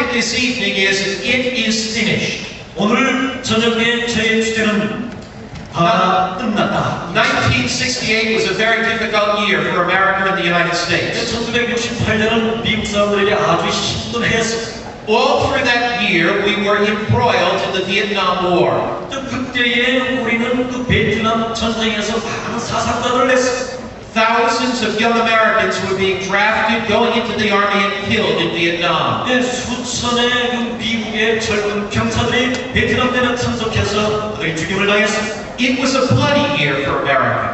topic this evening is It is finished. 오늘 저녁에 저의 주제는 다 끝났다. 1968 was a very difficult year for America and the United States. 1968년은 미국 사람들에게 아주 힘든 해였습니다. All through that year, we were embroiled in the Vietnam War. 그때에 우리는 그 베트남 전쟁에서 많은 사상자들을 냈습니다. Thousands of young Americans were being drafted, going into the army and killed in Vietnam. 수천의 그 미국의 젊은 병사들이 베트남 대전 참석해서 그들이 죽임을 당했습니다. It was a bloody year for America.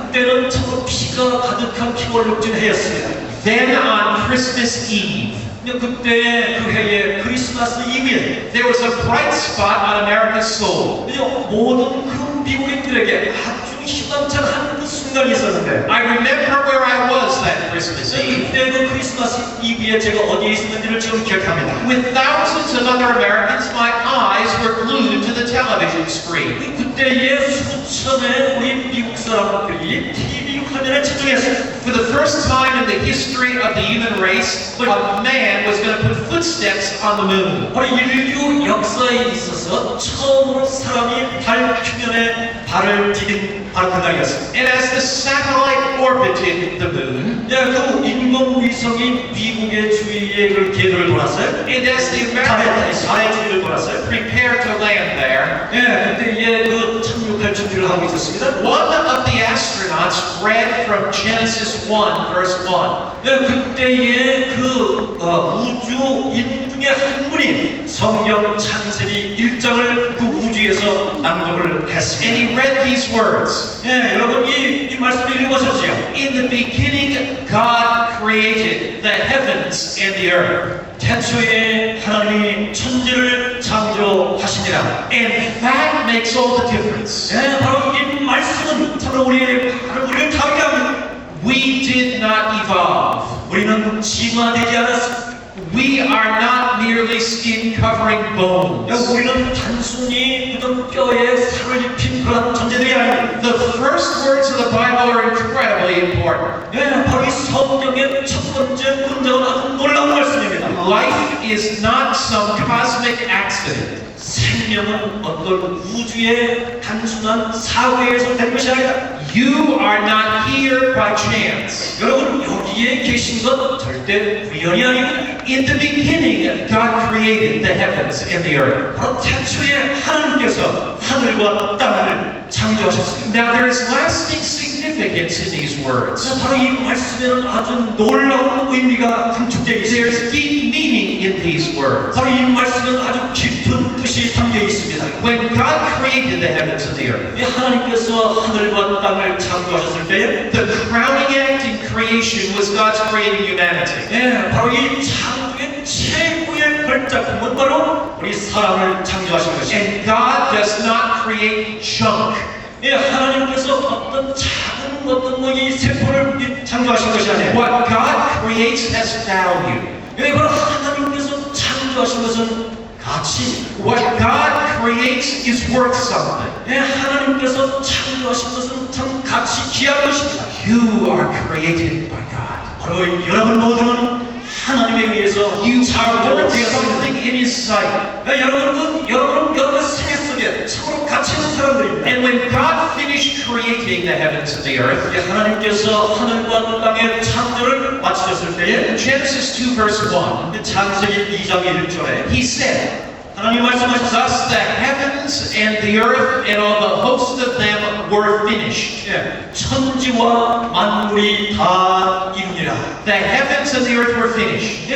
그때는 참으로 피가 가득한 피골육진 해였습니다. Then on Christmas Eve, 그때 그 해에 크리스마스 이브에 there was a bright spot on America's soul. 모든 그 미국인들에게 아주 희망찬 그 순간이 있었는데 I remember where I was that Christmas Eve. 그때 그 크리스마스 이브에 제가 어디에 있었는지를 지금 기억합니다. With thousands of other Americans, my eyes were glued to the television screen. 그때의 수천의 우리 미국 사람들이 TV 화면에 집중했어요. For the first time in the history of the human race, a man was going to put footsteps on the moon. 인류 역사에 있어서 처음으로 사람이 달 표면에 발을 디딘 바로 그날이었습니다. And as the satellite orbited the moon, 그 인공위성이 미국의 주위에 그 궤도를 돌았어요. and as the 달의 Americans 주위를 돌았어요. prepared to land there, 그때 그 착륙할 준비를 하고 있었습니다. one of the astronauts read from Genesis 1, verse 1. 그때의 그 우주인 중에 한 분이 성경 창세기 1장을 그 우주에서 낭독을 했습니다. And he read these words. 여러분 이 말씀을 읽어보셨죠? In the beginning, God created the heavens and the earth. 태초에 하나님이 천지를 창조하시니라. And that makes all the difference. 바로 이 말씀은 바로 우리를 다르게 합니다. We did not evolve. 우리는 진화되지 않았습니다. We are not merely skin covering bones. 우리는 단순히 그런 뼈에 살을 입힌 그런 존재들이 아닙니다. The first words of the Bible are incredibly important. 바로 이 성경의 첫 번째 문장은 아주 놀라운 말씀입니다. Life is not some cosmic accident. 생명은 어떤 우주의 단순한 사고에서 된 것이 아니다. You are not here by chance. 여러분 여기에 계신 건 절대 우연이 아닙니다. In the beginning, God created the heavens and the earth. 바로 태초에 하나님께서 하늘과 땅을 창조하셨습니다. Now there is lasting significance in these words. 바로 이 말씀에는 아주 놀라운 의미가 함축되어 있습니다. There's deep meaning in these words. 바로 이 말씀에는 아주 깊은 뜻이 담겨 있습니다. When God created the heavens and the earth, 하나님께서 하늘과 땅을 창조하셨을 때에 the crowning act in creation was God's creating humanity. 바로 이 창조의 최고의 걸작품은 바로 우리 사람을 창조하신 것입니다. And God does not create junk. 하나님께서 어떤 작은 어떤 이 세포를 창조하신 것이 아니에요. What God creates has value. 바로 하나님께서 창조하신 것은 가치입니다. What God creates is worth something. 하나님께서 창조하신 것은 참 가치 귀한 것입니다. You are created by God. 바로 여러분 모두는 하나님에 의해서 You are worth 창조되었습니다. something in His sight. 여러분 생애 속에 참으로 가치 있는 사람들입니다. And when God finished creating the heavens and the earth, 하나님께서 하늘과 땅의 창조를 마치셨을 때에 Genesis 2 verse 1, 창세기 2장 1절에 He said, 하나님 말씀하셨다. thus the heavens and the earth and all the hosts of them were finished. 천지와 만물이 다 이루니라. The heavens and the earth were finished.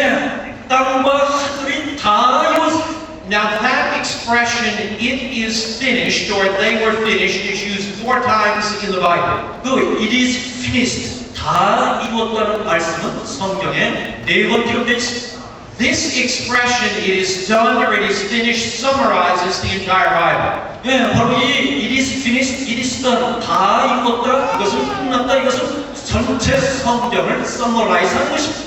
땅과 하늘이 다 이루었습니다. Now that expression, it is finished, or they were finished, is used 4 times in the Bible. it is finished. 다 이루었다는 말씀은 성경에 4번 기록되어 있습니다. This expression, it is done or it is finished, summarizes the entire Bible. 바로 이 it is finished, it is done. 다 이루었다. 이것은 끝났다. 이것은 전체 성경을 summariz하는 것입니다.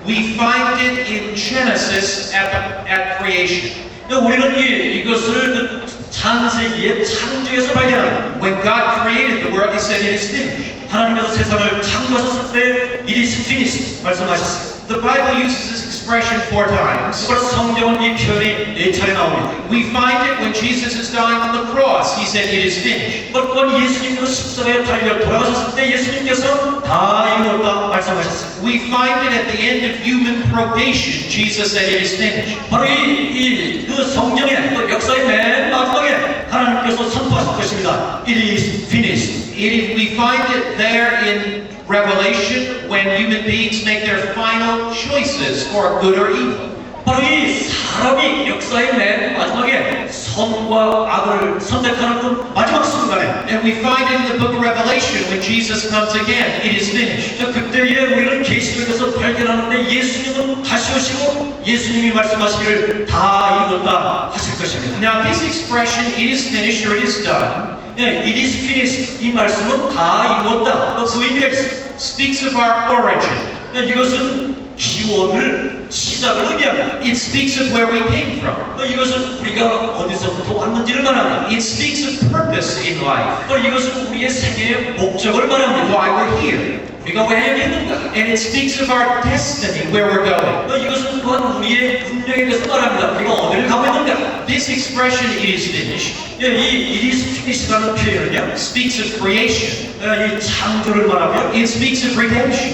We find it in Genesis at creation. 우리는 이것을 창세기의 창조에서 발견합니다. When God created the world, He said it is finished. 하나님께서 세상을 창조하셨을 때 it is finished 말씀하셨습니다. The Bible uses this expression 4 times. 그러나 성경은 이 표현이 4차례 나옵니다. We find it when Jesus is dying on the cross. He said, "It is finished." 또한 예수님께서 십자가에 달려 돌아가셨을 때 예수님께서 다 이루었다 말씀하셨습니다. We find it at the end of human probation. Jesus said, "It is finished." 바로 그 성경의 그 역사의 맨 마지막에 하나님께서 선포하실 것입니다. It is finished. We find it there in Revelation when human beings make their final choices for good or evil. 바로 이 사람이 역사의 맨 마지막에 선과 악을 선택하는 그 마지막 순간에 And we find it in the book of Revelation when Jesus comes again. It is finished. 그때에 우리는 계시록에서 발견하는데 예수님은 다시 오시고 예수님이 말씀하시기를 다 이뤘다 하실 것입니다. Now this expression, "it is finished" or "it is done," It is finished 이 말씀은 다 이뤘다. 그 의미가 있습니다. speaks of our origin. 이것은 기원을 시작을 의미합니다. It speaks of where we came from. 이것은 우리가 어디서부터 왔는지를 말합니다. It speaks of purpose in life. 이것은 우리의 생애의 목적을 말합니다. Why we're here. 우리가 왜 여기 있는가? And it speaks of our destiny, where we're going. 이것은 또한 우리의 운명에 대해서 말합니다. 우리가 어디를 가고 있는가? This expression, "it is finished," 이 it is finished라는 표현은요, speaks of creation. 이 창조를 말하며, It speaks of redemption.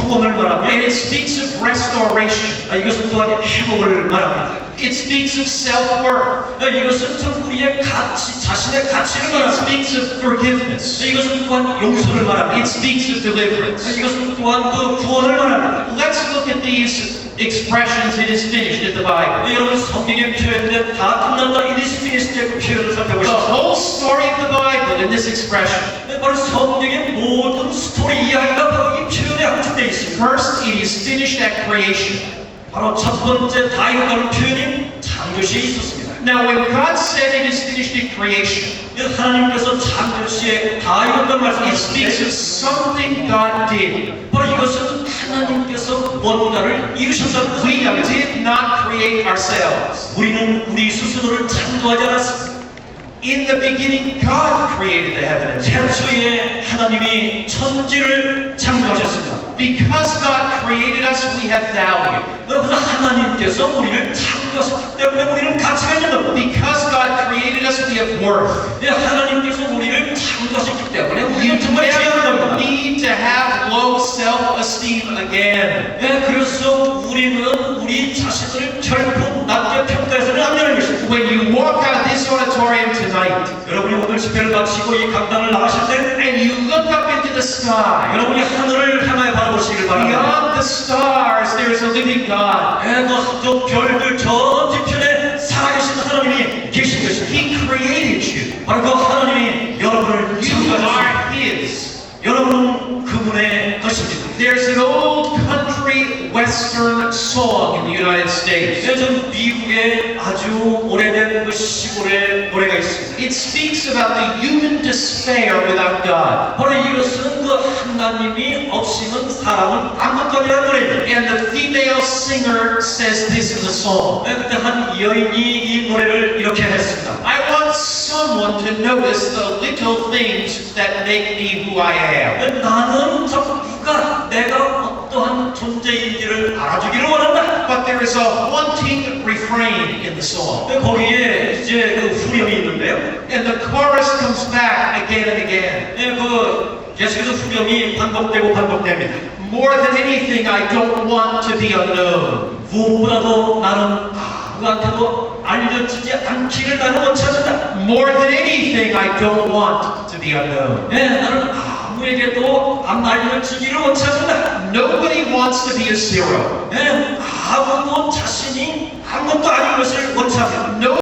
구원을 말하며, And it speaks of restoration. 이것은 또한 회복을 말합니다. It speaks of self-worth. 이것은 참 우리의 가치, 자신의 가치를 It 말합니다. speaks of forgiveness. 이것은 또한 용서를 말합니다. It speaks of deliverance. 이것은 또한 그 구원을 말합니다. Let's look at these expressions, "it is finished," in the Bible. 여러분 성경에 표현된 다 끝난다 it is finished의 그 표현을 The 살펴보십시오. whole story of the Bible in this expression. 바로 성경의 모든 스토리 이야기가 바로 이 표현에 함축되어 있습니다. First, it is finished at creation. 바로 첫 번째 다 이뤘다는 표현이 창조시에 있었습니다. Now, when God said it is finished in creation, 하나님께서 창조시에 다 이뤘다는 it speaks of 말씀하시는데 something God did. 바로 이것은 하나님께서 뭔가를 이루셨다는 We 뜻입니다. did not create ourselves. 우리는 우리 스스로를 창조하지 않았습니다. In the beginning, God created the heaven and earth. 태초에 하나님이 천지를 창조하셨습니다. Because God created us, we have value. 여러분 하나님께서 우리를 창조하셨기 때문에 우리는 가치가 있는 겁니다. Because God created us, we have worth. 하나님께서 우리를 창조하셨기 때문에 You 우리는 정말 중요한 never 겁니다. need to have low self-esteem again. 그래서 우리는 우리 자신을 결코 낮게 평가해서는 안 되는 것입니다. When you walk out of this auditorium tonight, 여러분이 오늘 집회를 마치고 이 강단을 나가실 때 and you look up into the sky, 여러분이 하늘을 향하여 바라보시길 바랍니다. beyond the stars, there is a living God. 저 별들 저 뒤편에 살아계신 하나님이 계신 것입니다. He created you. 바로 그 하나님이 여러분을 You 창조하셨습니다. are His. 여러분은 그분의 것입니다. There's an old country western song in the United States. 요즘 미국에 아주 오래된 그 시골의 노래가 있습니다. It speaks about the human despair without God. 바로 이것은 그 하나님이 없이는 사람은 아무것도 아니라는 노래입니다. And the female singer says this in the song. 그때 한 여인이 이 노래를 이렇게 했습니다. I want someone to notice the little things that make me who I am. 나는 참 누가 내가 어떠한 존재인지를 알아주기를 원한다. But there is a haunting refrain in the song. 거기에 이제 그 후렴이 있는데요. And the chorus comes back again and again. 그 계속해서 후렴이 반복되고 반복됩니다. More than anything, I don't want to be unknown. 무엇보다도 나는 누구한테도 알려지지 않기를 나는 원치 않는다. More than anything, I don't want to be unknown. 나는 아무에게도 안 알려지기를 원치 않는다. Nobody wants to be a zero. 아무도 자신이 아무것도 아닌 것을 원치 않는다. No